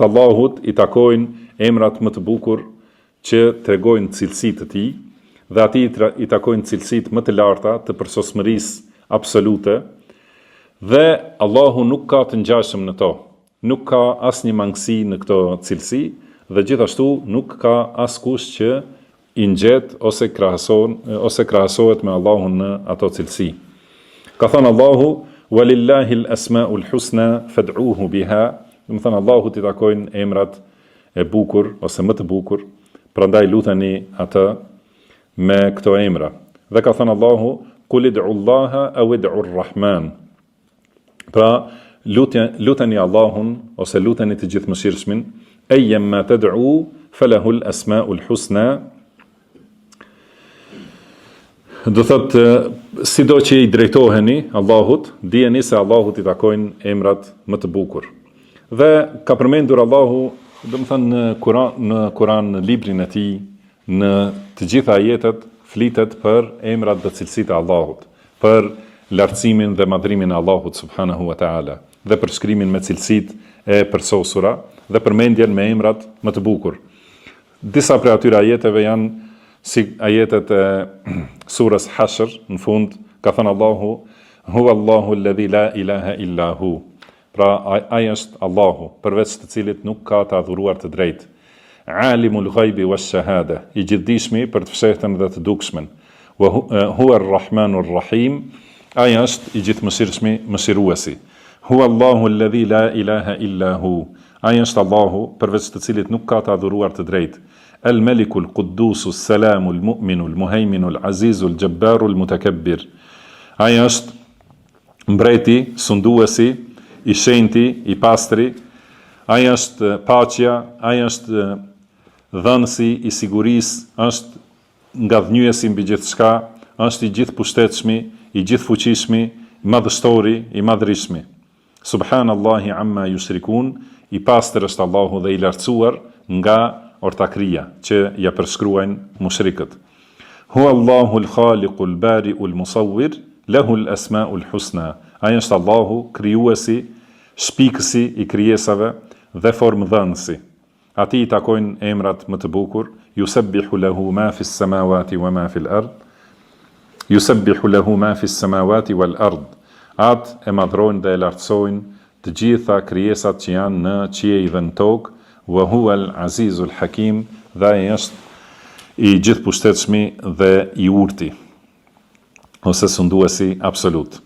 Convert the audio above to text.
Allahut i takojnë emrat më të bukur që tregojnë cilësitë të tij, dhe atij i takojnë cilësitë më të larta të përsosmërisë absolute, dhe Allahu nuk ka të ngjashëm në to. Nuk ka asnjë mangësi në këto cilësi, dhe gjithashtu nuk ka askush që i ngjet ose krahasohet me Allahun në ato cilësi. Ka thënë Allahu: "Walillahi al-asma'ul husna fad'uhu biha", do të thënë Allahut i takojnë emrat e bukur ose më të bukur, prandaj luteni atë me këto emra. Dhe ka thënë Allahu: "Qul id'u Allaha aw id'u ar-Rahman", pra luteni Allahun ose luteni të gjithëmëshirshmin, ayyama tad'u falahu al-asma'ul husna. Do thotë, sido që i drejtoheni Allahut, dijeni se Allahut i takojnë emrat më të bukur. Dhe ka përmendur Allahu, do të thënë në Kur'an, në librin e tij, në të gjitha ajetet flitet për emrat dhe cilësitë e Allahut, për lartësimin dhe madhrimin e Allahut subhanahu wa ta'ala, dhe për shkrimin me cilësitë e përsosura dhe përmendjen me emrat më të bukur. Disa prej atyre ajeteve janë si ajetet e surës Hashr, në fund ka thënë Allahu: "Huwa Allahu alladhi la ilaha illa hu", pra ai është Allahu, përveç të cilit nuk ka të adhuruar të drejtë. "Alimul ghaibi wash-shahada", i gjithdijshmi për të fshehtën dhe të dukshmen. "Wa huwa ar-rahmanur rahim", ai është i gjithëmëshirshmi, mëshiruesi. "Huwa Allahu alladhi la ilaha illa hu", ai është Allahu, përveç të cilit nuk ka të adhuruar të drejtë. "El-Meliku l-Quddusu s-Salamu l-Mu'minu l-Muhejminu l-Azizu l-Gjabbaru l-Mutakabbir", ai është mbreti, sunduesi, i shenjti, i pastri, ai është paqja, ai është dhënësi i sigurisë, është ngadhnjyesi mbi gjithçka, është i gjithë pushtetshmi, i gjithë fuqishmi, i madhështori, i madhrishmi. Subhanallahi amma yushrikun, i pastër është Allahu dhe i lartësuar nga ortakria që ja përshkruajnë mushrikët. Huwa Allahu al-Khaliqu al-Bari'u al-Musawwir, lahu al-asma'u al-husna, ai është Allahu krijuesi, shpikësi i krijesave dhe formdhënësi. Atij i takojnë emrat më të bukur: Yusabbihu lahu ma fi s-samawati wa ma fi al-ard. Yusabbihu lahu ma fi s-samawati wal-ard. Atë e madhrojnë dhe e lartësojnë të gjitha krijesat që janë në qiell dhe në tokë. Wa huwa al-azizul hakim, dhe ai është i gjithë pushtetshmi dhe i urti, ose sunduesi absolut.